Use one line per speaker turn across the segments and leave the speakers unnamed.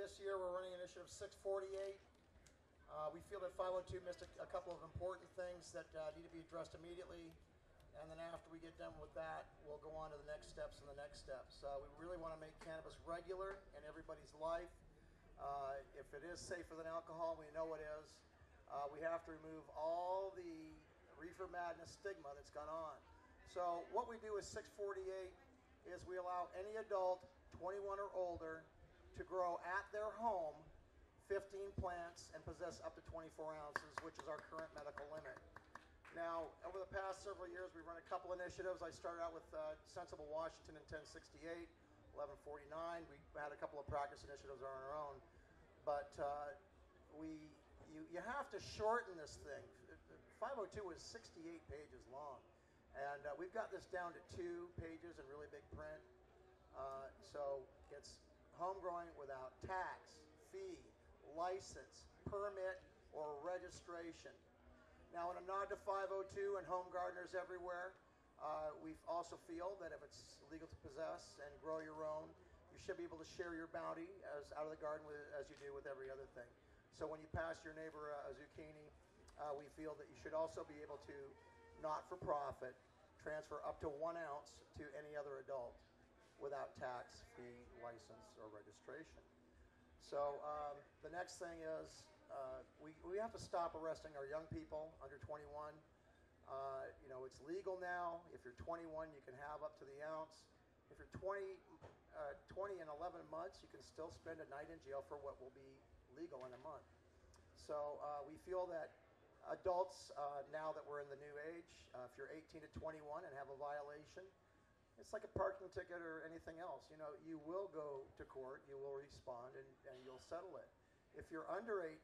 this year we're running Initiative 648. We feel that 502 missed a couple of important things that need to be addressed immediately. And then after we get done with that, we'll go on to the next steps and the next steps. We really want to make cannabis regular in everybody's life. If it is safer than alcohol, we know it is. We have to remove all the reefer madness stigma that's gone on. So what we do with 648 is we allow any adult 21 or older to grow at their home 15 plants and possess up to 24 ounces, which is our current medical limit. Now, over the past several years, we've run a couple initiatives. I started out with Sensible Washington in 1068, 1149. We had a couple of practice initiatives on our own. But you have to shorten this thing. 502 is 68 pages long. And we've got this down to 2 pages in really big print. So it's home growing without tax, fee, license, permit, or registration. Now, in a nod to 502 and home gardeners everywhere, we also feel that if it's legal to possess and grow your own, you should be able to share your bounty as out of the garden as you do with every other thing. So when you pass your neighbor a zucchini, we feel that you should also be able to, not for profit, transfer up to 1 ounce to any other adult without tax, fee, license, or registration. So the next thing is we have to stop arresting our young people under 21. You know, it's legal now. If you're 21, you can have up to the ounce. If you're 20 and 11 months, you can still spend a night in jail for what will be legal in a month. So we feel that adults, now that we're in the new age, if you're 18 to 21 and have a violation, it's like a parking ticket or anything else. You know, you will go to court, you will respond, and you'll settle it. If you're under 18,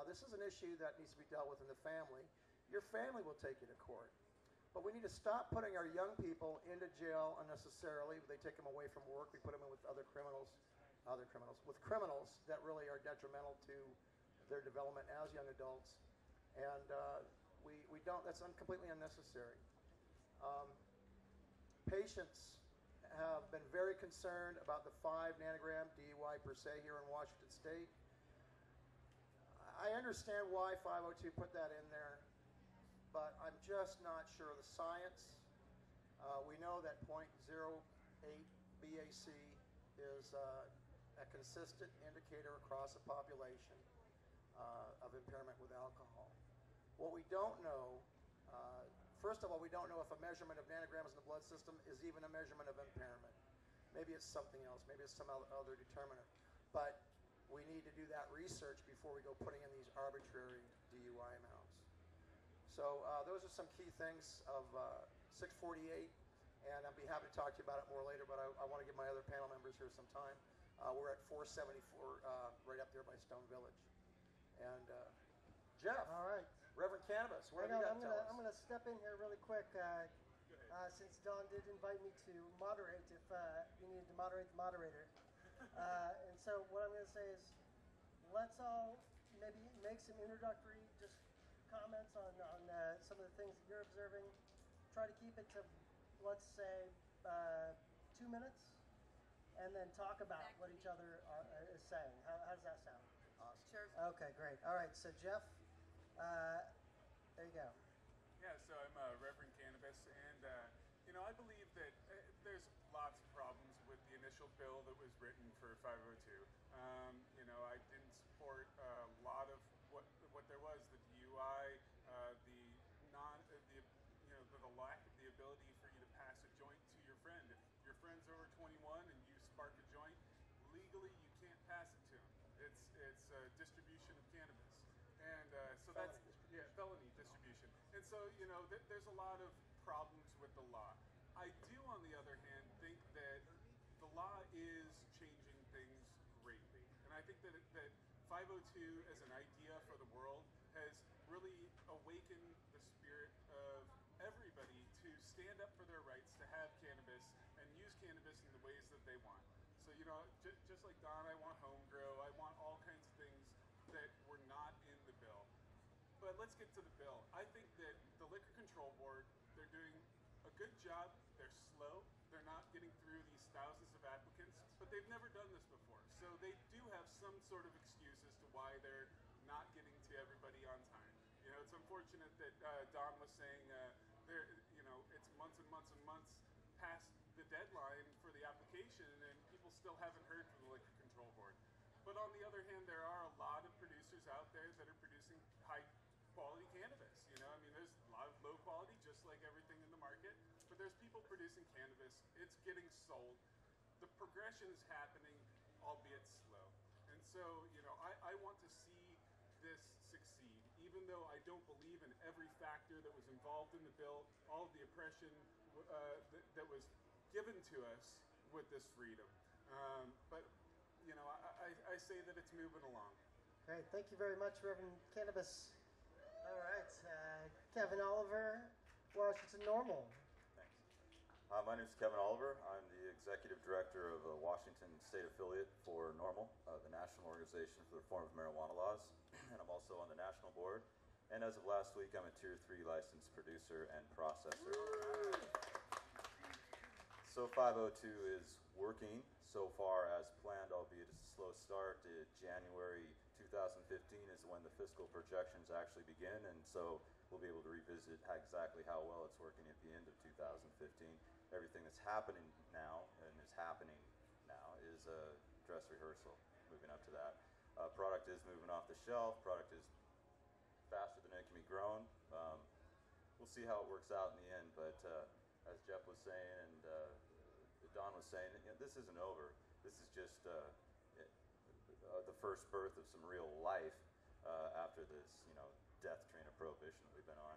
this is an issue that needs to be dealt with in the family. Your family will take you to court. But we need to stop putting our young people into jail unnecessarily. They take them away from work. We put them in with with criminals that really are detrimental to their development as young adults. And we don't, that's completely unnecessary. Patients have been very concerned about the 5 nanogram DUI per se here in Washington State. I understand why 502 put that in there, but I'm just not sure of the science. We know that 0.08 BAC is a consistent indicator across the population of impairment with alcohol. What we don't know, first of all, we don't know if a measurement of nanograms in the blood system is even a measurement of impairment. Maybe it's something else. Maybe it's some other determinant. But we need to do that research before we go putting in these arbitrary DUI amounts. So those are some key things of 648, and I'll be happy to talk to you about it more later, but I want to give my other panel members here some time. We're at 474, right up there by Stone Village. And Jeff, all right, Reverend Cannabis, what have you got to tell us?
I'm going to step in here really quick, since Don did invite me to moderate, if you needed to moderate the moderator. And so what I'm going to say is, let's all maybe make some introductory just comments on some of the things that you're observing. Try to keep it to, let's say, 2 minutes, and then talk about what each other is saying. How does that sound?
Awesome.
Sure.
Okay, great. All right, so Jeff, there you go.
Yeah, so I'm Reverend Cannabis, and you know, I believe that there's lots of problems with the initial bill that was written for 502. You know, I didn't support a lot of what there was, the DUI, the lack of the ability for you to pass a joint to your friend. If your friend's over 21 and you spark a joint, legally you can't pass it to him. It's a distribution of cannabis. And so that's felony distribution. And so, you know, there's a lot of problems with the law. I do, on the other hand, think that the law is changing things greatly. And I think that 502 as an idea for the world has really awakened the spirit of everybody to stand up for their rights to have cannabis and use cannabis in the ways that they want. So, you know, just like Don, I want home grow, I want all kinds of things that were not in the bill. But let's get to the bill. I think that the Liquor Control Board, they're doing a good job. They're slow. They're not getting through these thousands of applicants, but they've never done this before. So they do have some sort of excuse as to why they're not getting to everybody on time. It's unfortunate that Don was saying it's months and months and months past the deadline for the application, and people still haven't heard from the Liquor Control Board. But on the other hand, there are a lot of producers out there that are producing high quality cannabis. There's a lot of low quality, just like everything in the market, but there's people producing cannabis. It's getting sold. The progression is happening, albeit slow. And so, I want to see this succeed, even though I don't believe in every factor that was involved in the bill, all of the oppression that was given to us with this freedom. But I say that it's moving along.
Great. Thank you very much, Reverend Cannabis. All right. Kevin Oliver, Washington Normal.
Thanks. My name is Kevin Oliver. I'm the Executive Director of the Washington State Affiliate for NORML, the National Organization for the Reform of Marijuana Laws, and I'm also on the national board. And as of last week, I'm a Tier 3 licensed producer and processor. So 502 is working so far as planned, albeit it's a slow start. January 2015 is when the fiscal projections actually begin, and so we'll be able to revisit exactly how well it's working at the end of 2015. Everything that's happening now is a dress rehearsal, moving up to that. Product is moving off the shelf. Product is faster than it can be grown. We'll see how it works out in the end, but as Jeff was saying and Don was saying, this isn't over. This is just the first birth of some real life after this, death train of prohibition that we've been on.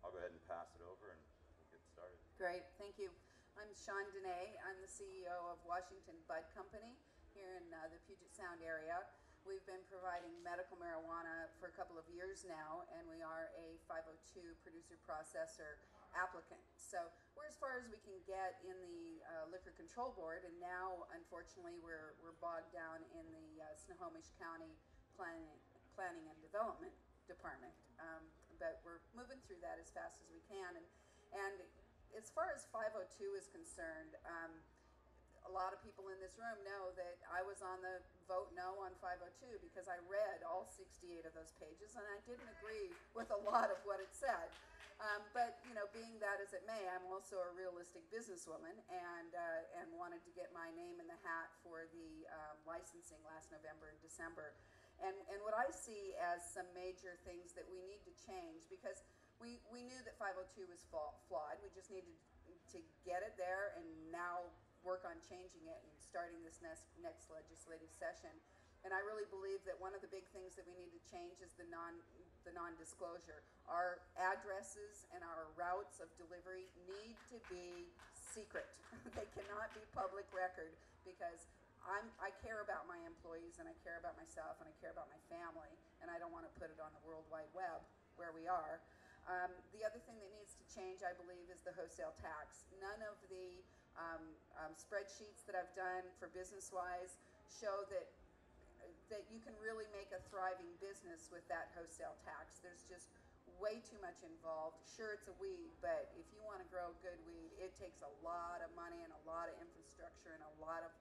I'll go ahead and pass it over and we'll get started.
Great, thank you. I'm Sean Dene. I'm the CEO of Washington Bud Company here in the Puget Sound area. We've been providing medical marijuana for a couple of years now, and we are a 502 producer-processor applicant. So we're as far as we can get in the Liquor Control Board, and now, unfortunately, we're bogged down in the Snohomish County Planning and Development Department. But we're moving through that as fast as we can. And as far as 502 is concerned, a lot of people in this room know that I was on the vote no on 502 because I read all 68 of those pages and I didn't agree with a lot of what it said. But being that as it may, I'm also a realistic businesswoman and wanted to get my name in the hat for the licensing last November and December. And what I see as some major things that we need to change, because we knew that 502 was flawed. We just needed to get it there and now work on changing it and starting this next legislative session. And I really believe that one of the big things that we need to change is the non-disclosure. Our addresses and our routes of delivery need to be secret. They cannot be public record because I care about my employees and I care about myself and I care about my family, and I don't want to put it on the World Wide Web where we are. The other thing that needs to change, I believe, is the wholesale tax. None of the spreadsheets that I've done for business-wise show that you can really make a thriving business with that wholesale tax. There's just way too much involved. Sure, it's a weed, but if you want to grow good weed, it takes a lot of money and a lot of infrastructure and a lot of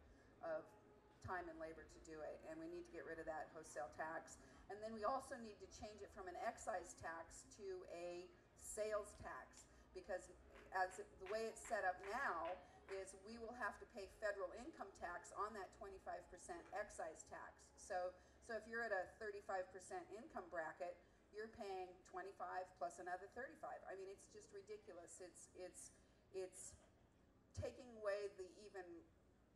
time and labor to do it, and we need to get rid of that wholesale tax. And then we also need to change it from an excise tax to a sales tax, because the way it's set up now is we will have to pay federal income tax on that 25% excise tax. So if you're at a 35% income bracket, you're paying 25 plus another 35. I mean, it's just ridiculous. It's taking away the even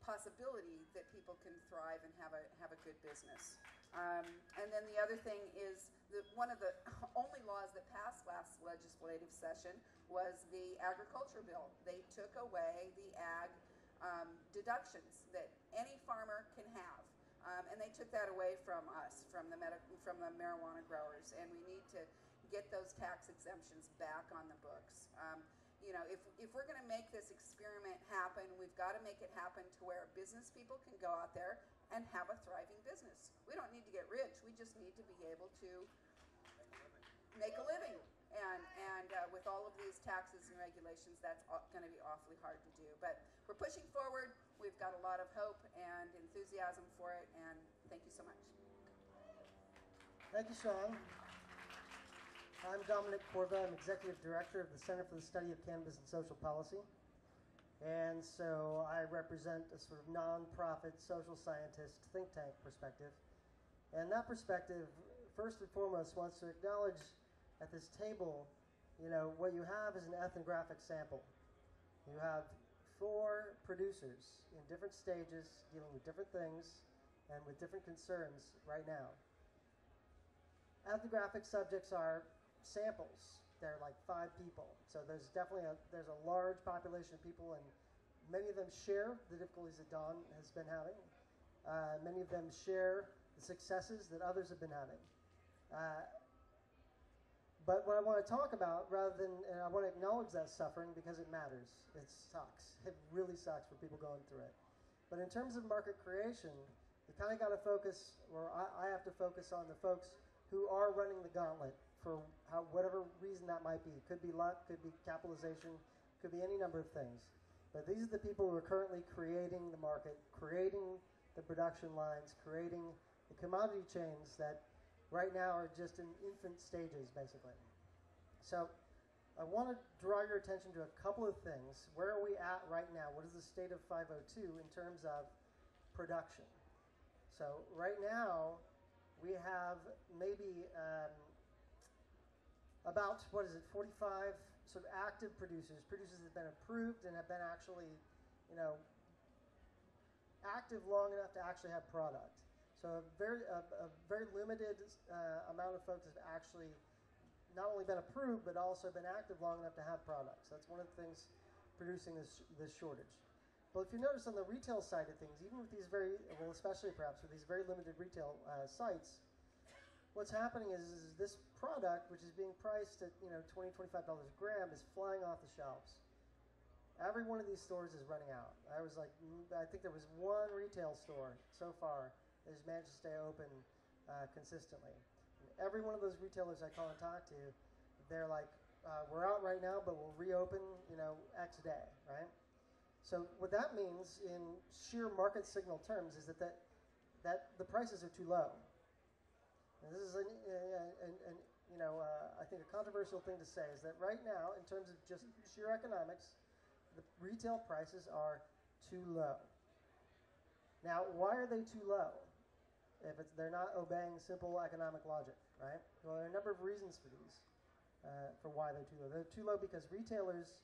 possibility that people can thrive and have a good business. And then the other thing is that one of the only laws that passed last legislative session was the agriculture bill. They took away the ag deductions that any farmer can have, and they took that away from us, from the marijuana growers, and we need to get those tax exemptions back on the books. If we're going to make this experiment happen, we've got to make it happen to where business people can go out there and have a thriving business. We don't need to get rich. We just need to be able to make a living. And with all of these taxes and regulations, that's going to be awfully hard to do. But we're pushing forward. We've got a lot of hope and enthusiasm for it, and thank
Thank you, Sean. I'm Dominic Corva. I'm Executive Director of the Center for the Study of Cannabis and Social Policy. And so I represent a sort of nonprofit social scientist think tank perspective. And that perspective, first and foremost, wants to acknowledge at this table, what you have is an ethnographic sample. You have 4 producers in different stages, dealing with different things and with different concerns right now. Ethnographic subjects are samples. They're like 5 people. So there's definitely there's a large population of people, and many of them share the difficulties that Don has been having. Many of them share the successes that others have been having. But what I want to talk about, and I want to acknowledge that suffering because it matters. It sucks. It really sucks for people going through it. But in terms of market creation, you kind of got to focus, or I have to focus on the folks who are running the gauntlet for whatever reason that might be. Could be luck, could be capitalization, could be any number of things. But these are the people who are currently creating the market, creating the production lines, creating the commodity chains that right now are just in infant stages, basically. So I want to draw your attention to a couple of things. Where are we at right now? What is the state of 502 in terms of production? So right now, we have maybe about, 45 sort of active producers that have been approved and have been actually, active long enough to actually have product. So a very limited amount of folks have actually not only been approved, but also been active long enough to have products. That's one of the things producing this shortage. But if you notice on the retail side of things, even with these especially perhaps with these very limited retail sites, what's happening is this product, which is being priced at $20, $25 a gram, is flying off the shelves. Every one of these stores is running out. I think there was one retail store so far that has managed to stay open consistently. And every one of those retailers I call and talk to, they're like, we're out right now, but we'll reopen, X day, right? So what that means in sheer market signal terms is that the prices are too low. And this is I think a controversial thing to say is that right now, in terms of just sheer economics, the retail prices are too low. Now, why are they too low? If they're not obeying simple economic logic, right? Well, there are a number of reasons for these, for why they're too low. They're too low because retailers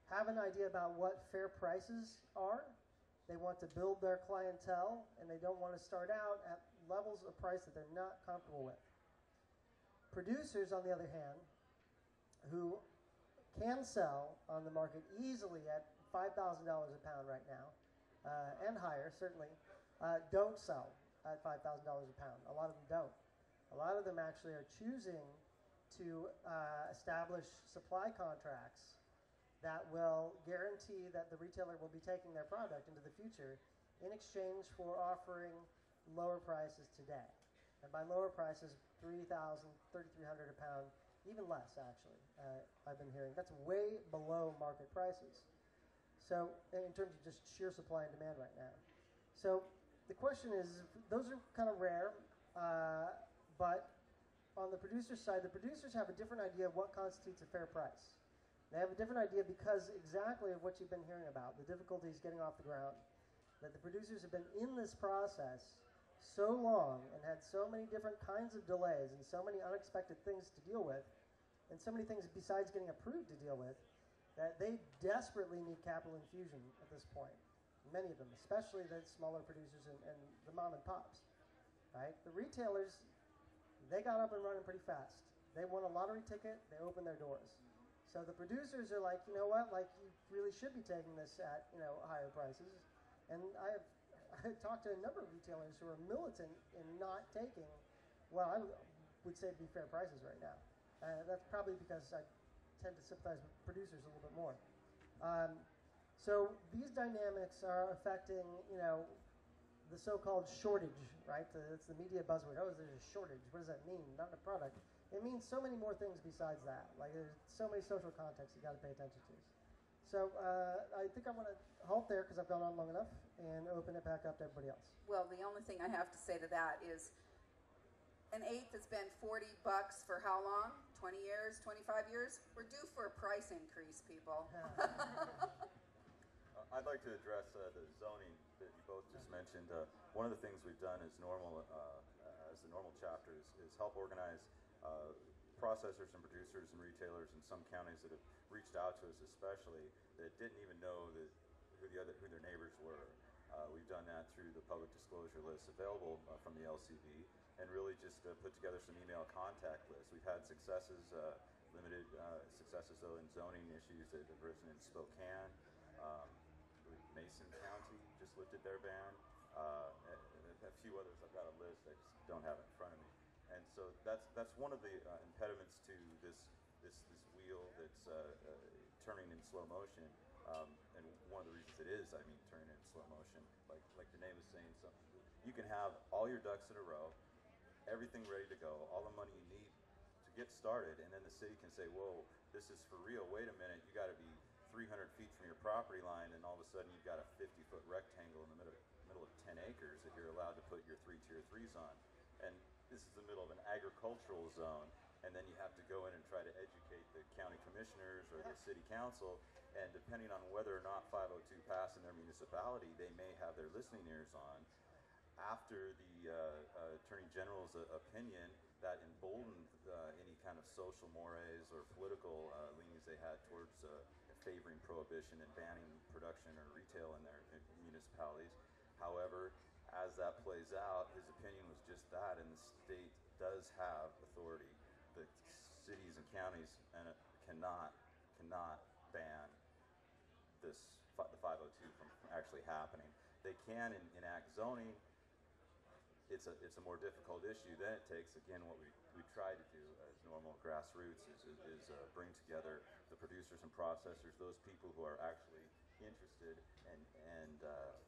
have an idea about what fair prices are. They want to build their clientele, and they don't want to start out at levels of price that they're not comfortable with. Producers, on the other hand, who can sell on the market easily at $5,000 a pound right now, and higher, certainly, don't sell at $5,000 a pound. A lot of them don't. A lot of them actually are choosing to establish supply contracts that will guarantee that the retailer will be taking their product into the future in exchange for offering lower prices today. And by lower prices, $3,000, $3,300 a pound, even less, actually, I've been hearing. That's way below market prices. So in terms of just sheer supply and demand right now. So the question is, those are kind of rare, but on the producer side, the producers have a different idea of what constitutes a fair price. They have a different idea because exactly of what you've been hearing about, the difficulties getting off the ground, that the producers have been in this process so long and had so many different kinds of delays and so many unexpected things to deal with, and so many things besides getting approved to deal with, that they desperately need capital infusion at this point. Many of them, especially the smaller producers and the mom and pops, right? The retailers, they got up and running pretty fast. They won a lottery ticket, they opened their doors. So the producers are like, you know what, like you really should be taking this at, higher prices. And I talked to a number of retailers who are militant in not taking what I would say to be fair prices right now. That's probably because I tend to sympathize with producers a little bit more. So these dynamics are affecting, the so-called shortage, right? It's the media buzzword. Oh, there's a shortage. What does that mean? Not a product. It means so many more things besides that. Like there's so many social contexts you got to pay attention to. So I think I'm going to halt there because I've gone on long enough and open it back up to everybody else.
Well, the only thing I have to say to that is an eighth has been $40 for how long? 20 years, 25 years? We're due for a price increase, people.
I'd like to address the zoning that you both just mentioned. One of the things we've done as the normal chapter is help organize processors and producers and retailers in some counties that have reached out to us, especially that didn't even know who their neighbors were. We've done that through the public disclosure list available from the LCB, and really just put together some email contact lists. We've had successes, limited successes though, in zoning issues that have arisen in Spokane. Mason County just lifted their ban. A few others, I've got a list, I just don't have it in front of me. And so that's one of the impediments to this wheel that's turning in slow motion. And one of the reasons it is, turning in slow motion, like Danae was saying, you can have all your ducks in a row, everything ready to go, all the money you need to get started, and then the city can say, whoa, this is for real, wait a minute, you got to be 300 feet from your property line, and all of a sudden you've got a 50-foot rectangle in the middle of 10 acres that you're allowed to put your 3 Tier 3s on. And this is the middle of an agricultural zone, and then you have to go in and try to educate the county commissioners or the city council, and depending on whether or not 502 passed in their municipality, they may have their listening ears on. After the Attorney General's opinion, that emboldened any kind of social mores or political leanings they had towards favoring prohibition and banning production or retail in their municipalities. However, as that plays out, his opinion was just that, and the state does have authority. The cities and counties cannot ban the 502 from actually happening. They can enact zoning. It's a more difficult issue. Then it takes, again, what we try to do as normal grassroots is bring together the producers and processors, those people who are actually interested and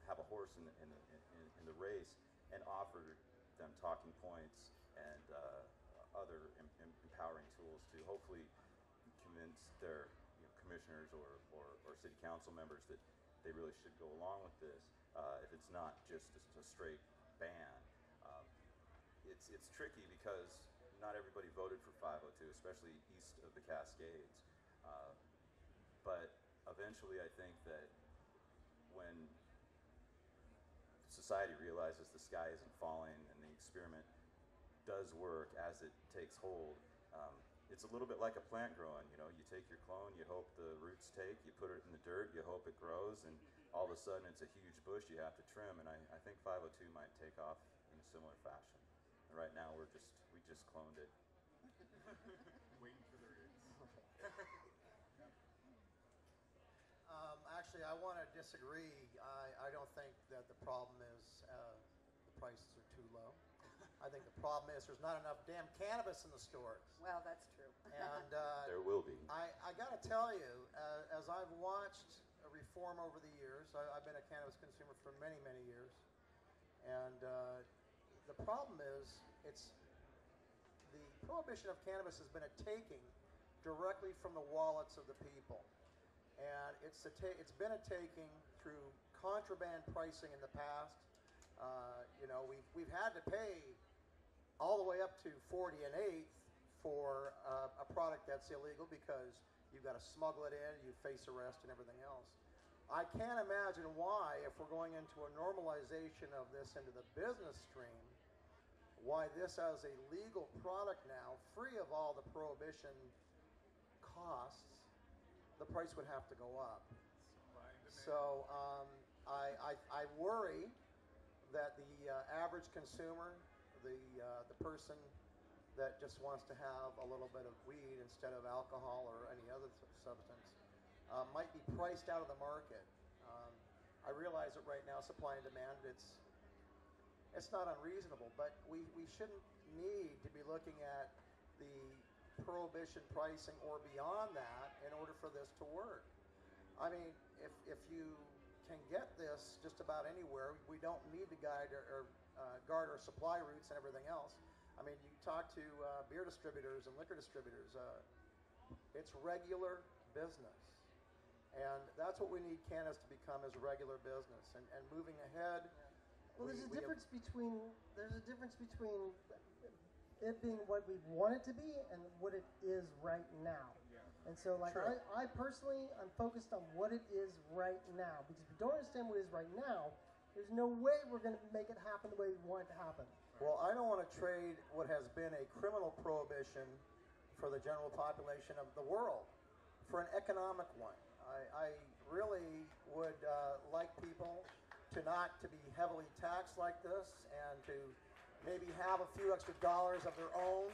have a horse in the race, and offer them talking points and other empowering tools to hopefully convince their commissioners or city council members that they really should go along with this. If it's not just a straight ban. It's tricky because not everybody voted for 502, especially east of the Cascades. But eventually I think that when society realizes the sky isn't falling and the experiment does work as it takes hold, it's a little bit like a plant growing. You take your clone, you hope the roots take, you put it in the dirt, you hope it grows, and all of a sudden it's a huge bush you have to trim. And I think 502 might take off in a similar fashion. And right now we just cloned it.
Waiting for the roots.
Actually, I want to disagree. I don't think that the problem is the prices are too low. I think the problem is there's not enough damn cannabis in the stores.
Well, that's true.
And
there will be.
I got to tell you, as I've watched a reform over the years, I've been a cannabis consumer for many, many years, and the problem is the prohibition of cannabis has been a taking directly from the wallets of the people. And it's been a taking through contraband pricing in the past. We've had to pay all the way up to 40 an eighth for a product that's illegal because you've got to smuggle it in, you face arrest and everything else. I can't imagine why, if we're going into a normalization of this into the business stream, why this as a legal product now, free of all the prohibition costs, the price would have to go up. So I worry that the average consumer, the person that just wants to have a little bit of weed instead of alcohol or any other substance, might be priced out of the market. I realize that right now, supply and demand, it's not unreasonable, but we shouldn't need to be looking at the prohibition pricing or beyond that in order for this to work. I mean, if you can get this just about anywhere, we don't need to guard our supply routes and everything else. I mean, you talk to beer distributors and liquor distributors, it's regular business. And that's what we need cannabis to become, is regular business. And moving ahead,
well, there's a difference between it being what we want it to be and what it is right now. And so, like,
True.
I personally, I'm focused on what it is right now. Because if we don't understand what it is right now, there's no way we're going to make it happen the way we want it to happen.
Well, I don't want to trade what has been a criminal prohibition for the general population of the world for an economic one. I really would like people to not to be heavily taxed like this and to maybe have a few extra dollars of their own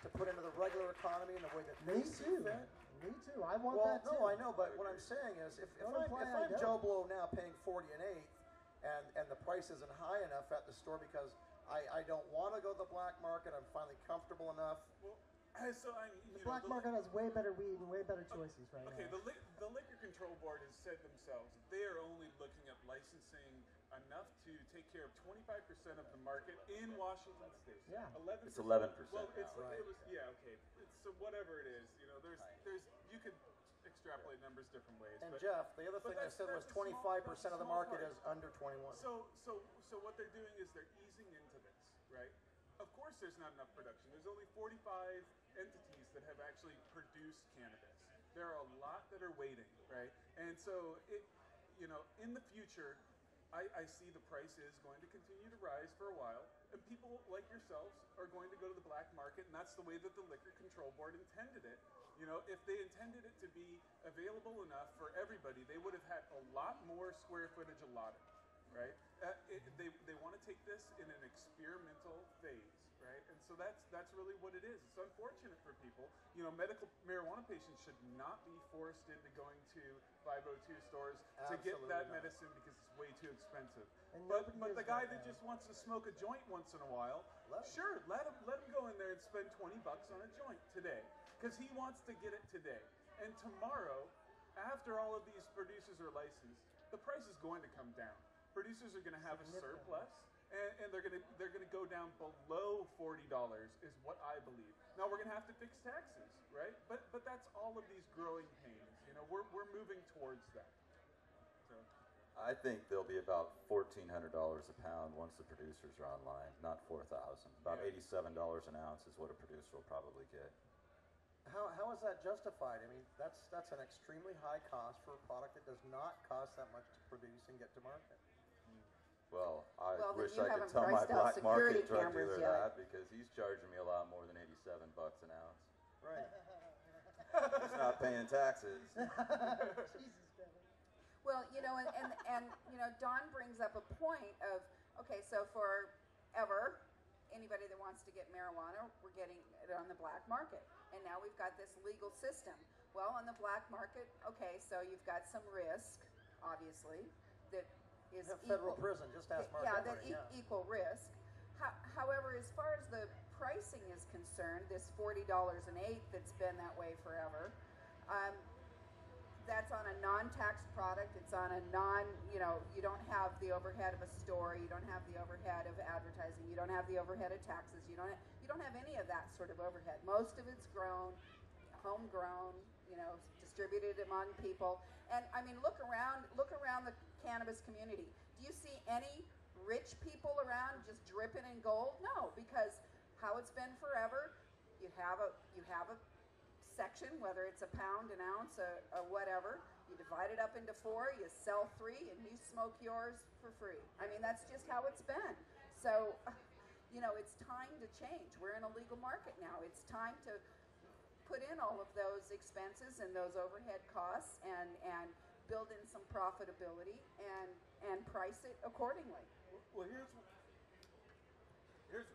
to put into the regular economy in the way that they see fit.
Me too. I want
Well,
that too.
no, I know, but what I'm saying is, if I'm Joe Blow now paying 40 an eighth, and the price isn't high enough at the store because I don't want to go to the black market, I'm finally comfortable enough.
Well, so
The black market has way better weed and way better choices right
okay,
now.
the Liquor Control Board has said themselves that they are only looking at licensing enough to take care of 25% of the market in Washington State.
Yeah.
11%.
It's 11%
Well, it's
now.
it was okay. So whatever it is, there's you could extrapolate numbers different ways.
And
but,
Jeff, the other
but
thing I
that's-
said was
that's a small-
25%
that's a
of the
small
market
part.
is under 21.
So what they're doing is they're easing into this, right? Of course, there's not enough production. There's only 45 entities that have actually produced cannabis. There are a lot that are waiting, right? And so in the future, I see the price is going to continue to rise for a while, and people like yourselves are going to go to the black market, and that's the way that the Liquor Control Board intended it. If they intended it to be available enough for everybody, they would have had a lot more square footage allotted, right? They want to take this in an experimental phase, right? And so that's really what it is. It's unfortunate for people. Medical marijuana patients should not be forced into going to 502 stores to get
Absolutely
that
not.
medicine because it's way too expensive.
And
But
nobody
the
is
guy
right
that
now.
just wants to smoke a joint once in a while,
Let him.
sure, let him go in there and spend $20 on a joint today because he wants to get it today. And tomorrow, after all of these producers are licensed, the price is going to come down. Producers are going to have a surplus, and they're going to go down below $40 is what I believe. Now we're going to have to fix taxes, right? But that's all of these growing pains. We're moving towards that. So.
I think they'll be about $1,400 a pound once the producers are online, not $4,000. About
Yeah.
$87 an ounce is what a producer will probably get.
How is that justified? I mean, that's an extremely high cost for a product that does not cost that much to produce and get to market.
Well, I
Well, then
wish
you
I could
haven't
tell my
priced out
black market
security
drug
cameras
dealer
yet.
that because he's charging me a lot more than $87 an ounce.
Right.
He's not paying taxes.
Jesus, Kevin.
Well, and Don brings up a point of, okay, so forever, anybody that wants to get marijuana, we're getting it on the black market. And now we've got this legal system. Well, on the black market, okay, so you've got some risk, obviously, that is
Have federal
equal-
prison, just ask Mark
yeah,
Henry,
that equal risk. However, as far as the pricing is concerned, this $40 an eighth that's been that way forever, that's on a non-taxed product. It's on a you don't have the overhead of a store. You don't have the overhead of advertising. You don't have the overhead of taxes. You don't have any of that sort of overhead. Most of it's grown, homegrown, distributed among people. And I mean, look around the cannabis community. Do you see any rich people around just dripping in gold? No, because how it's been forever, you have a section, whether it's a pound, an ounce, or whatever. You divide it up into 4, you sell 3, and you smoke yours for free. I mean, that's just how it's been. So, it's time to change. We're in a legal market now. It's time to put in all of those expenses and those overhead costs and build in some profitability and price it accordingly.
Well, here's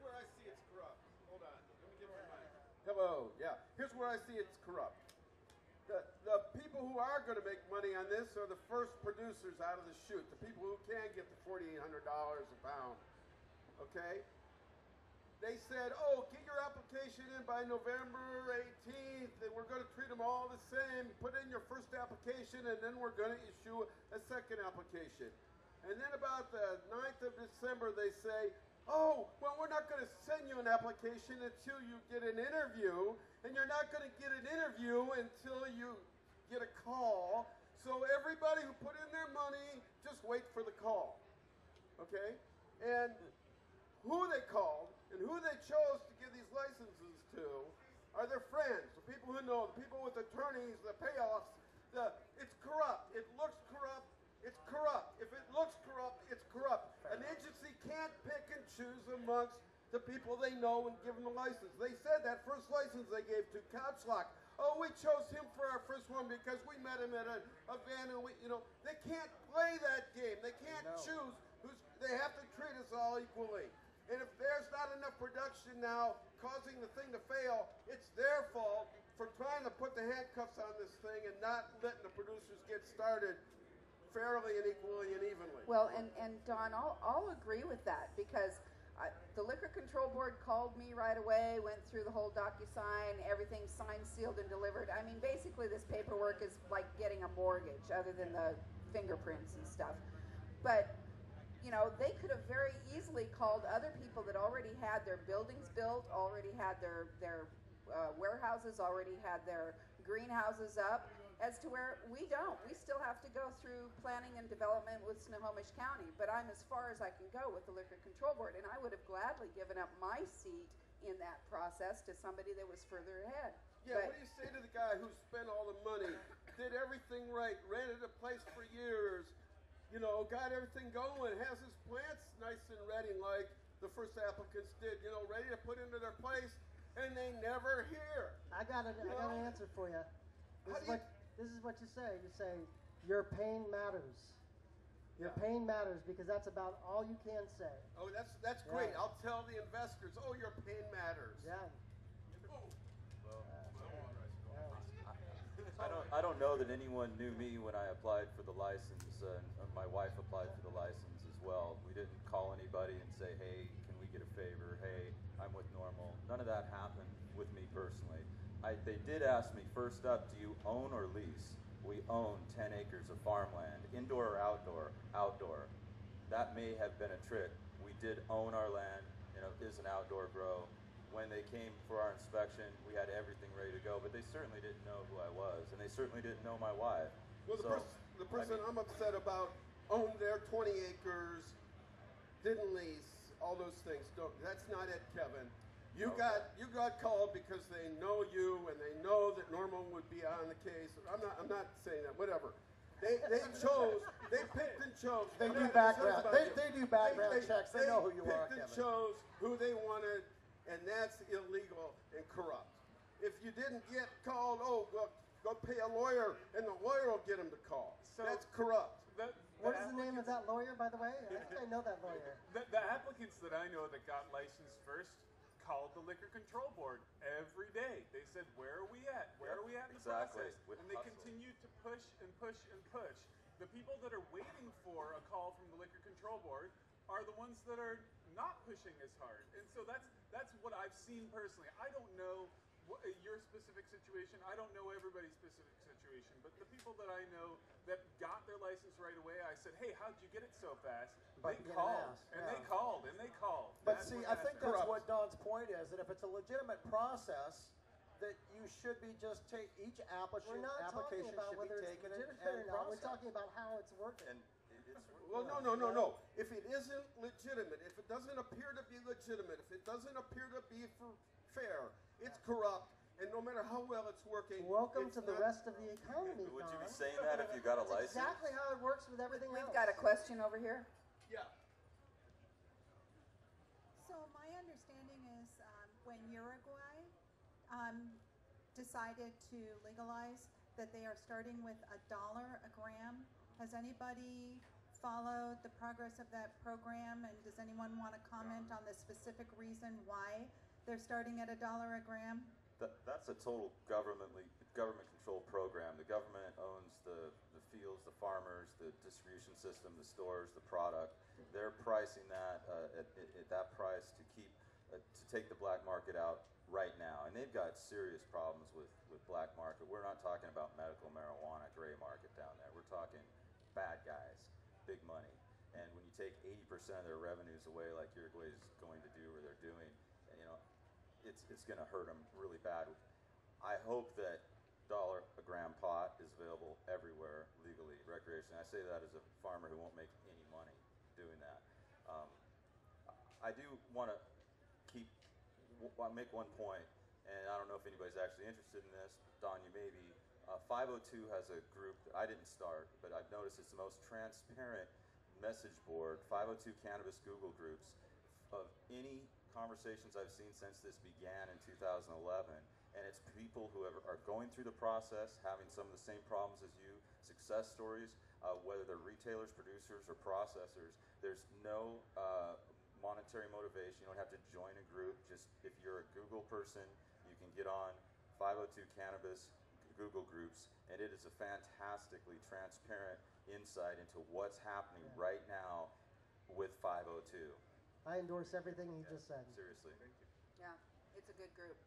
where I see it's corrupt. Hold on, let me get my mic. Hello, yeah. Here's where I see it's corrupt. The people who are going to make money on this are the first producers out of the chute, the people who can get the $4,800 a pound. Okay? They said, oh, get your application in by November 18th, and we're going to treat them all the same. Put in your first application, and then we're going to issue a second application. And then about the 9th of December, they say, oh, well, we're not going to send you an application until you get an interview, and you're not going to get an interview until you get a call. So everybody who put in their money, just wait for the call. Okay? And who they called and who they chose to give these licenses licenses to are their friends, the people who know, the people with attorneys, the payoffs. It's corrupt. It looks corrupt. It's corrupt. If it looks corrupt, it's corrupt. An agency can't pick and choose amongst the people they know and give them a license. They said that first license they gave to Couchlock. Oh, we chose him for our first one because we met him at an event, and they can't play that game. They can't choose they have to treat us all equally. And if there's not enough production now causing the thing to fail, it's their fault for trying to put the handcuffs on this thing and not letting the producers get started fairly and equally and evenly.
Well, and Don, I'll agree with that because the Liquor Control Board called me right away, went through the whole DocuSign, everything signed, sealed, and delivered. I mean, basically this paperwork is like getting a mortgage other than the fingerprints and stuff. But, they could have very easily called other people that already had their buildings built, already had their warehouses, already had their greenhouses up, as to where we don't. We still have to go through planning and development with Snohomish County, but I'm as far as I can go with the Liquor Control Board, and I would have gladly given up my seat in that process to somebody that was further ahead.
Yeah, what do you say to the guy who spent all the money, did everything right, rented a place for years, got everything going, has his plants nice and ready like the first applicants did, ready to put into their place, and they never hear.
I got an answer for you. This is what you say. You say, your pain matters. Your pain matters because that's about all you can say.
Oh, that's great. I'll tell the investors, your pain matters.
Yeah.
I don't know that anyone knew me when I applied for the license, and my wife applied for the license as well. We didn't call anybody and say, hey, can we get a favor? Hey, I'm with Normal. None of that happened with me personally. They did ask me, first up, do you own or lease? We own 10 acres of farmland, indoor or outdoor? Outdoor. That may have been a trick. We did own our land, it is an outdoor grow. When they came for our inspection, we had everything ready to go, but they certainly didn't know who I was, and they certainly didn't know my wife.
Well, the person I'm upset about owned their 20 acres, didn't lease, all those things. That's not it, Kevin. You got called because they know you and they know that Normal would be on the case. I'm not saying that. Whatever. They picked and chose.
They do background. They do background checks. They know who you are,
Kevin. They picked and
Kevin.
chose who they wanted, and that's illegal and corrupt. If you didn't get called, go pay a lawyer, and the lawyer will get him to call.
So
that's corrupt.
What is the name of that lawyer, by the way? I think I know that lawyer.
The applicants that I know that got licensed first called the Liquor Control Board every day. They said, where are we at? Where are we at in the process? And they continued to push and push and push. The people that are waiting for a call from the Liquor Control Board are the ones that are not pushing as hard. And so that's what I've seen personally. I don't know your specific situation. I don't know everybody's specific situation. But the people that I know that got their license right away, I said, hey, how'd you get it so fast? They called, and they called, and they called.
But see, I think that's what Don's point is, that if it's a legitimate process, that you should be just take each application
talking about
should be
whether
taken
it's
and
legitimate or not. We're
processed.
talking about how it's working.
And
Well, no. If it isn't legitimate, if it doesn't appear to be legitimate, if it doesn't appear to be fair, it's corrupt, and no matter how well it's working,
Welcome to the rest of the economy,
would you be
Don.
saying that if you got a
That's
license?
exactly how it works with everything else.
We've got a question over here.
Yeah.
So my understanding is when Uruguay decided to legalize, that they are starting with $1 a gram. Has anybody followed the progress of that program, and does anyone want to comment on the specific reason why they're starting at $1 a gram?
That's a total government-controlled program. The government owns the fields, the farmers, the distribution system, the stores, the product. They're pricing that at that price to take the black market out right now, and they've got serious problems with black market. We're not talking about medical marijuana, gray market down there. We're talking bad guys, big money. And when you take 80% of their revenues away, like Uruguay is going to do, or they're doing, it's going to hurt them really bad. I hope that $1 a gram pot is available everywhere legally, recreationally. I say that as a farmer who won't make any money doing that. I do want to keep I'll make one point, and I don't know if anybody's actually interested in this. Don, you may be. 502 has a group that I didn't start, but I've noticed it's the most transparent message board, 502 Cannabis Google Groups, of any conversations I've seen since this began in 2011. And it's people who are going through the process, having some of the same problems as you, success stories, whether they're retailers, producers, or processors. There's no monetary motivation. You don't have to join a group. Just if you're a Google person, you can get on 502 Cannabis Google Groups, and it is a fantastically transparent insight into what's happening right now with 502.
I endorse everything you just said.
Seriously.
Yeah, it's a good group.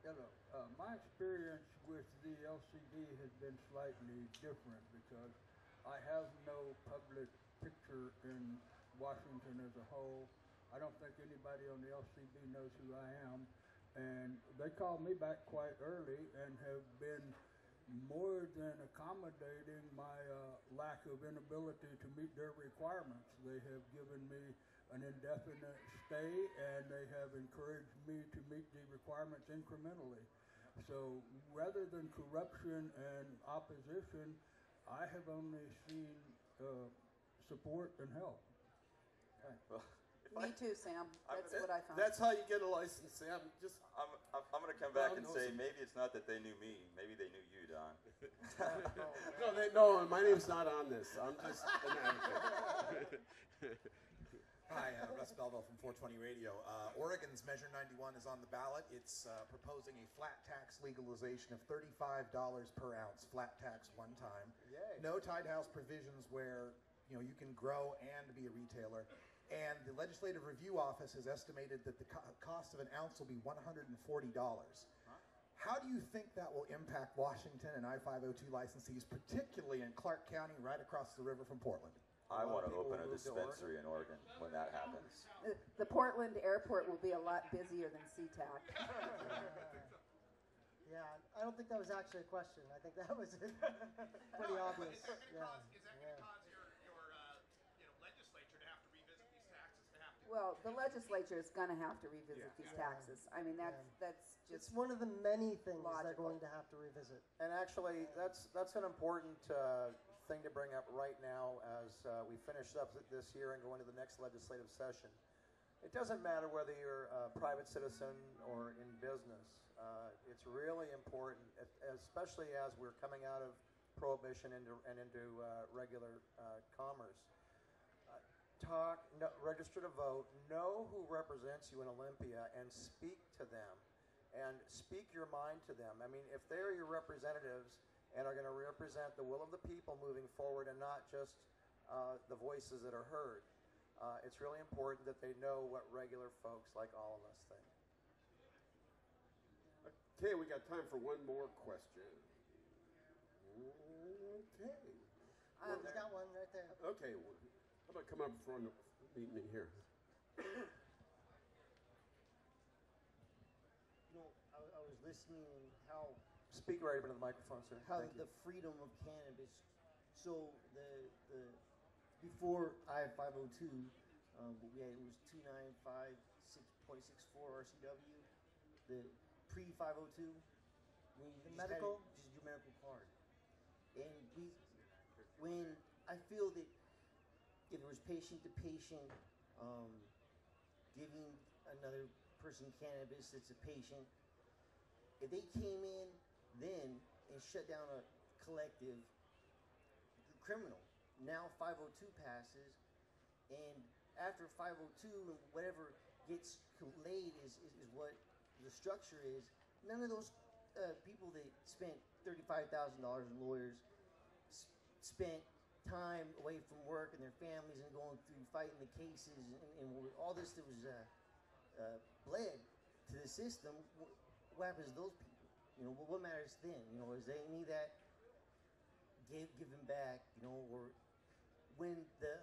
Hello. My experience with the LCD has been slightly different because I have no public picture in Washington as a whole. I don't think anybody on the LCD knows who I am. And they called me back quite early and have been more than accommodating my lack of inability to meet their requirements. They have given me an indefinite stay, and they have encouraged me to meet the requirements incrementally. So rather than corruption and opposition, I have only seen support and help. Okay.
Well,
Me too, Sam. That's what I found.
That's how you get a license, Sam. Just
I'm going to come back
Well,
and
no,
say
sir.
maybe it's not that they knew me. Maybe they knew you, Don.
no, my name's not on this. I'm just an advocate.
Hi, Russ Belville from 420 Radio. Oregon's Measure 91 is on the ballot. It's proposing a flat tax legalization of $35 per ounce, flat tax one time.
Yay.
No tied house provisions where you can grow and be a retailer. And the Legislative Review Office has estimated that the cost of an ounce will be $140. How do you think that will impact Washington and I-502 licensees, particularly in Clark County, right across the river from Portland?
I want to
people
open a
will move to
dispensary in Oregon when that happens.
The Portland airport will be a lot busier than SeaTac.
Yeah, I don't think that was actually a question. I think that was pretty obvious.
Is that
Yeah,
going to cause your legislature to have to revisit these taxes?
Well, the legislature is going to have to revisit these taxes. I mean, that's
It's
just
one of the many things they're
logical.
going to have to revisit.
And actually, that's an important thing to bring up right now as we finish up this year and go into the next legislative session. It doesn't matter whether you're a private citizen or in business. It's really important, especially as we're coming out of prohibition into regular commerce. Register to vote, know who represents you in Olympia, and speak to them, and speak your mind to them. I mean, if they're your representatives and are going to represent the will of the people moving forward and not just the voices that are heard, it's really important that they know what regular folks like all of us think.
Okay, we got time for one more question. Okay.
He's got one right there.
Okay, how about come up front and meet me here?
I was listening how
Speak right into the microphone, sir. Thank you.
the freedom of cannabis. So the before I-502, it was 295.64 RCW. The pre-502, when you
The
just had
medical?
just your medical card, and when I feel that if it was patient to patient, giving another person cannabis that's a patient, if they came in then and shut down a collective, criminal. Now 502 passes, and after 502 and whatever gets laid is what the structure is. None of those people that spent $35,000 in lawyers spent time away from work and their families and going through fighting the cases and all this that was bled to the system. What happens to those people? What matters then? Is there any that given back? Or when the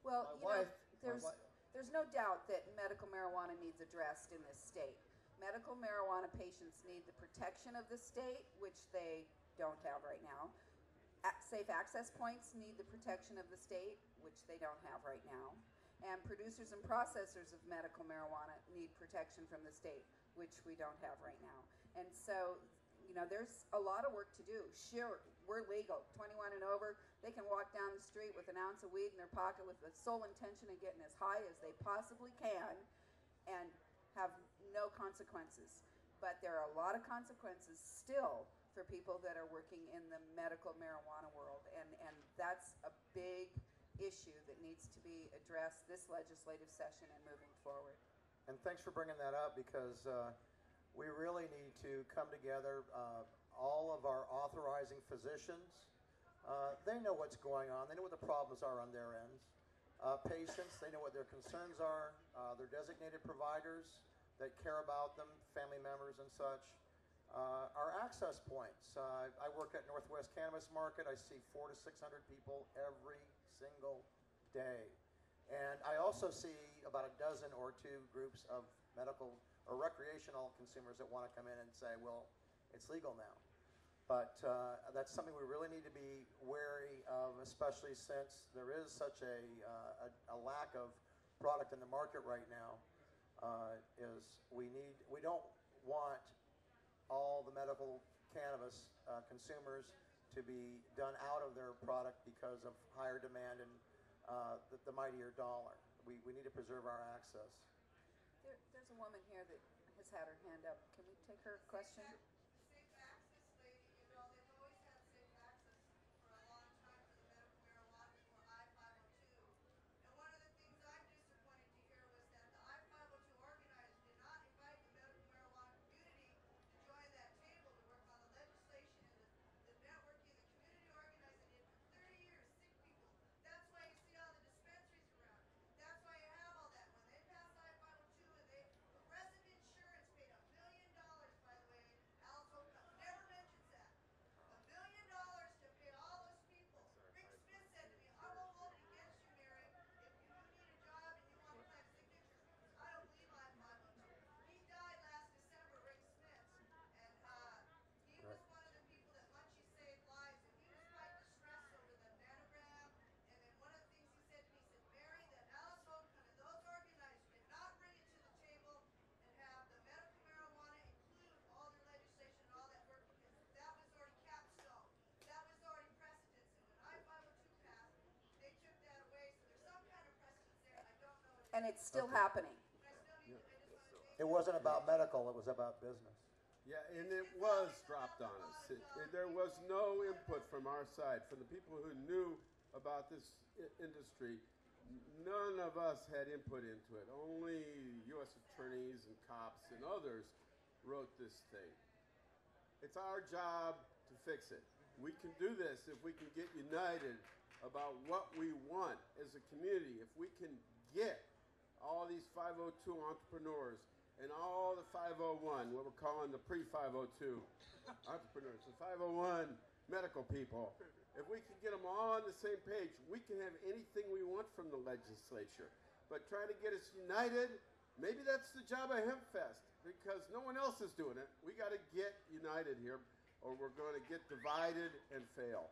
well,
my wife,
there's no doubt that medical marijuana needs addressed in this state. Medical marijuana patients need the protection of the state, which they don't have right now. safe access points need the protection of the state, which they don't have right now. And producers and processors of medical marijuana need protection from the state, which we don't have right now. And so, there's a lot of work to do. Sure, we're legal, 21 and over. They can walk down the street with an ounce of weed in their pocket with the sole intention of getting as high as they possibly can and have no consequences. But there are a lot of consequences still for people that are working in the medical marijuana world. And that's a big issue that needs to be addressed this legislative session and moving forward.
And thanks for bringing that up, because we really need to come together. All of our authorizing physicians, they know what's going on. They know what the problems are on their ends. Patients, they know what their concerns are. Their designated providers that care about them, family members and such. Our access points. I work at Northwest Cannabis Market. I see 400 to 600 people every single day. And I also see about a dozen or two groups of medical or recreational consumers that want to come in and say, well, it's legal now. But that's something we really need to be wary of, especially since there is such a lack of product in the market right now. We don't want all the medical cannabis consumers to be done out of their product because of higher demand and the mightier dollar. We need to preserve our access.
There's a woman here that has had her hand up. Can we take her question?
Safe access, lady. They've always had safe access for a long time for the medical marijuana before I-502. And one of the things I'm disappointed to hear was that the I-502 organizers did not invite the medical marijuana community to join that table to work on the legislation and the networking, the community organizing did for 30 years, sick people. That's why you see all the dispensaries around. That's why you have all that. When they passed I-502 and Progressive Insurance paid $1 million, by the way, Alice Holcomb never mentions that. $1 million to pay all those people. Rick Smith said to me, I won't hold it against you, Mary, if you need a job and you want to collect signatures, because I don't believe I-502. He died last December, Rick Smith, and he was one of the people that Munchie saved lives, and he was quite distressed over the nanogram. And then one of the things he said to me, he said, Mary, that Alice Holcomb and those organizers did not bring it to the table and have the medical marijuana include all their legislation and all that work, because that was already capstone. That was already precedence. And when I-502 passed, they took that away. So there's some kind of precedence there. I don't know what it is.
And it's still happening.
But I still need to, I just want to thank
It wasn't about medical, it was about business.
Yeah, and it was dropped on us. There was no input from our side, from the people who knew about this industry. None of us had input into it. Only U.S. attorneys and cops and others wrote this thing. It's our job to fix it. We can do this if we can get united about what we want as a community. If we can get all these 502 entrepreneurs and all the 501, what we're calling the pre-502 entrepreneurs, the 501 medical people, if we can get them all on the same page, we can have anything we want from the legislature. But trying to get us united, maybe that's the job of Hempfest, because no one else is doing it. We got to get united here, or we're going to get divided and fail.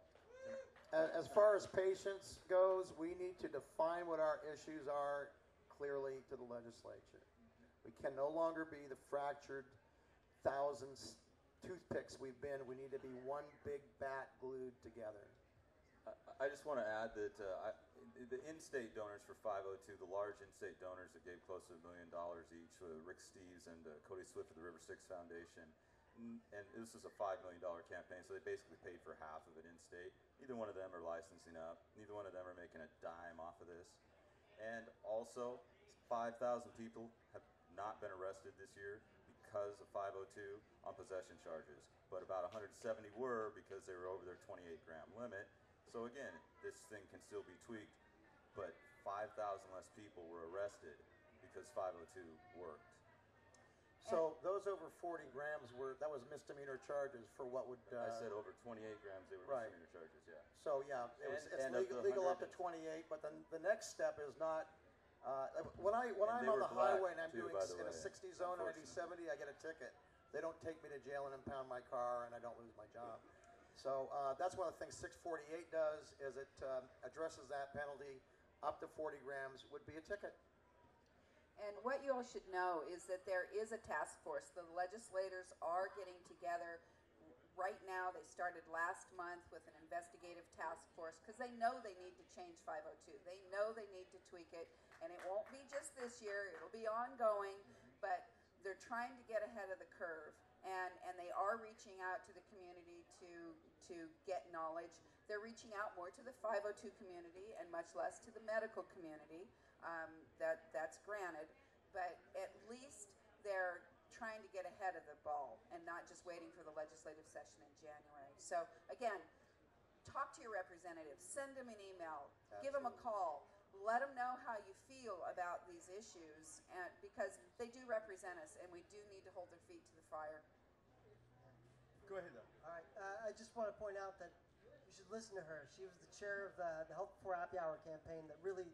As far as patients goes, we need to define what our issues are clearly to the legislature. We can no longer be the fractured thousands toothpicks we've been. We need to be one big bat glued together.
I just want to add that the in-state donors for 502, the large in-state donors that gave close to $1 million each, Rick Steves and Cody Swift of the River Six Foundation, and this is a $5 million campaign, so they basically paid for half of it in-state. Neither one of them are licensing up. Neither one of them are making a dime off of this. And also, 5,000 people have not been arrested this year because of 502 on possession charges, but about 170 were because they were over their 28-gram limit. So again, this thing can still be tweaked, but 5,000 less people were arrested because 502 worked.
So those over 40 grams that was misdemeanor charges for what would...
I said over 28 grams, they were
right.
misdemeanor charges, yeah.
So yeah, it's legal up to 28, but then the next step is not... when I'm on the highway and I'm doing in a 60 zone and I do 70, I get a ticket. They don't take me to jail and impound my car, and I don't lose my job. So that's one of the things 648 does, is it addresses that penalty. Up to 40 grams would be a ticket.
And what you all should know is that there is a task force. The legislators are getting together right now. They started last month with an investigative task force because they know they need to change 502. They know they need to tweak it, and it won't be just this year. It'll be ongoing, but they're trying to get ahead of the curve, and they are reaching out to the community to get knowledge. They're reaching out more to the 502 community and much less to the medical community. That's granted, but at least they're trying to get ahead of the ball and not just waiting for the legislative session in January. So again, talk to your representatives, send them an email, give them a call, let them know how you feel about these issues, and because they do represent us and we do need to hold their feet to the fire.
Go ahead, though.
All right, I just want to point out that you should listen to her. She was the chair of the Health Before Happy Hour campaign that really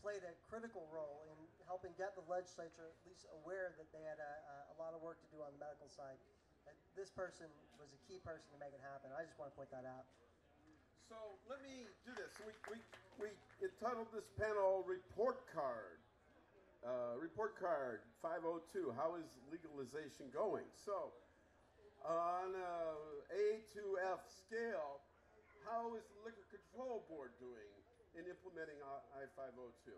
played a critical role in helping get the legislature at least aware that they had a lot of work to do on the medical side. And this person was a key person to make it happen. I just want to point that out.
So let me do this. We entitled this panel Report Card. Report Card 502, how is legalization going? So on A to F scale, how is the Liquor Control Board doing in implementing I-502?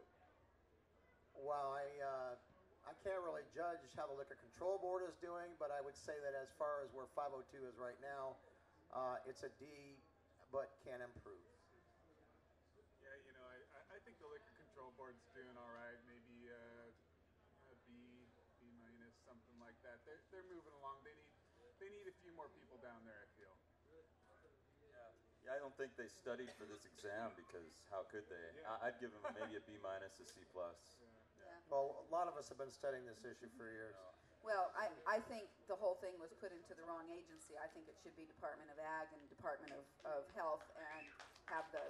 Well, I can't really judge how the Liquor Control Board is doing, but I would say that as far as where 502 is right now, it's a D, but can improve.
Yeah, you know, I think the Liquor Control Board's doing all right. Maybe a B minus, something like that. They're moving along. They need a few more people down there, I feel.
Yeah, I don't think they studied for this exam because how could they?
Yeah.
I'd give them maybe a B minus, a C plus.
Yeah.
Well, a lot of us have been studying this issue for years.
Well, I think the whole thing was put into the wrong agency. I think it should be Department of Ag and Department of Health, and have the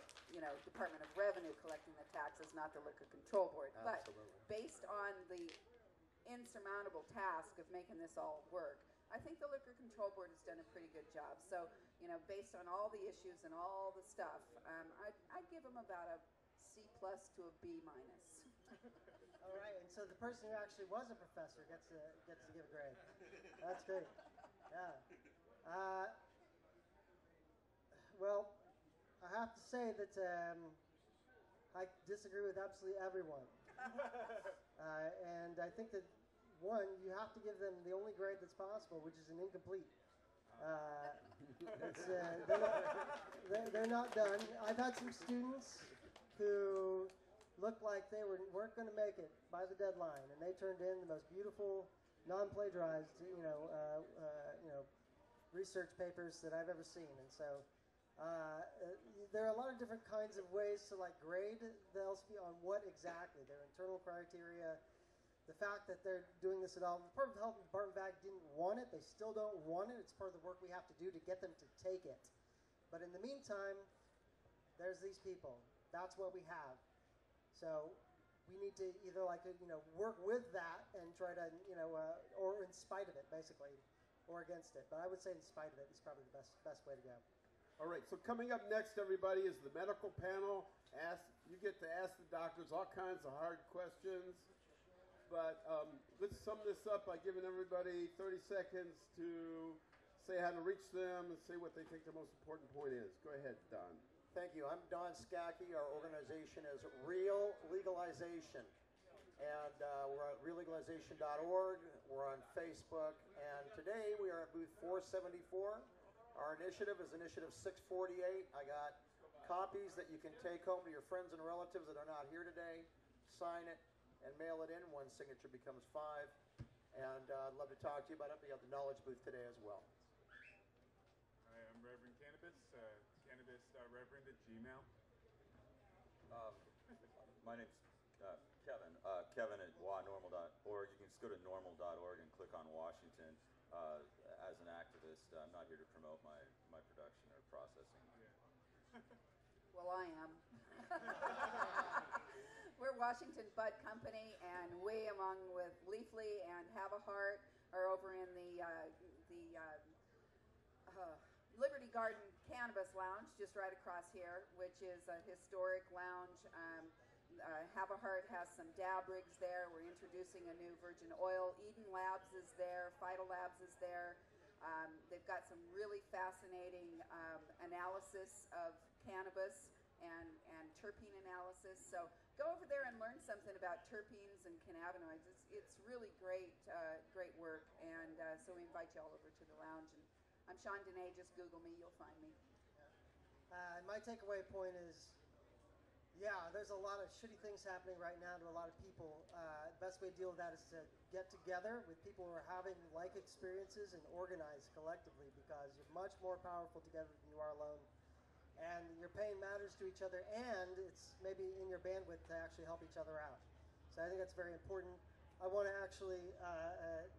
Department of Revenue collecting the taxes, not the Liquor Control Board.
Absolutely.
But based on the insurmountable task of making this all work, I think the Liquor Control Board has done a pretty good job. So, based on all the issues and all the stuff, I'd give them about a C plus to a B minus.
All right, and so the person who actually was a professor gets to give a grade. That's great. Yeah. Well, I have to say that I disagree with absolutely everyone, and I think that one, you have to give them the only grade that's possible, which is an incomplete. They're not done. I've had some students who looked like they weren't going to make it by the deadline, and they turned in the most beautiful, non-plagiarized, research papers that I've ever seen. And so there are a lot of different kinds of ways to grade the LCP on what exactly their internal criteria. The fact that they're doing this at all, the Department of Health and the Department of Ag didn't want it. They still don't want it. It's part of the work we have to do to get them to take it. But in the meantime, there's these people. That's what we have. So we need to either work with that and try to, or in spite of it, basically, or against it. But I would say in spite of it is probably the best way to go.
All right, so coming up next, everybody, is the medical panel. You get to ask the doctors all kinds of hard questions. But let's sum this up by giving everybody 30 seconds to say how to reach them and say what they think the most important point is. Go ahead, Don.
Thank you. I'm Don Skacke. Our organization is Real Legalization. And we're at reallegalization.org. We're on Facebook. And today we are at booth 474. Our initiative is Initiative 648. I got copies that you can take home to your friends and relatives that are not here today. Sign it and mail it in. One signature becomes 5. And I'd love to talk to you about it. We have the knowledge booth today as well.
Hi, I'm Reverend Cannabis, cannabis.reverend@gmail.
My name's Kevin. Kevin at wanormal.org. You can just go to normal.org and click on Washington. As an activist, I'm not here to promote my production or processing.
Yeah.
Well, I am. We're Washington Bud Company, and we, along with Leafly and Have a Heart, are over in the Liberty Garden Cannabis Lounge, just right across here, which is a historic lounge. Have a Heart has some dab rigs there. We're introducing a new virgin oil. Eden Labs is there. Phyto Labs is there. They've got some really fascinating analysis of cannabis and terpene analysis. So go over there and learn something about terpenes and cannabinoids. It's really great, great work. And so we invite you all over to the lounge. And I'm Sean Dene. Just Google me. You'll find me.
My takeaway point is, yeah, there's a lot of shitty things happening right now to a lot of people. The best way to deal with that is to get together with people who are having like experiences and organize collectively, because you're much more powerful together than you are alone. And your pain matters to each other, and it's maybe in your bandwidth to actually help each other out. So I think that's very important. I want to actually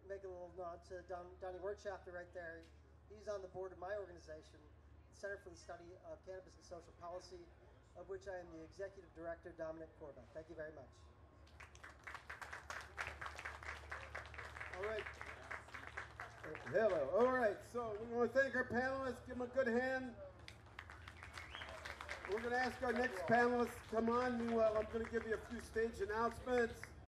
make a little nod to Donnie Wirtschafter right there. He's on the board of my organization, the Center for the Study of Cannabis and Social Policy, of which I am the Executive Director, Dominic Corbett. Thank you very much.
All right. Hello. All right. So we want to thank our panelists. Give them a good hand. We're going to ask our next panelists to come on. Meanwhile, I'm going to give you a few stage announcements.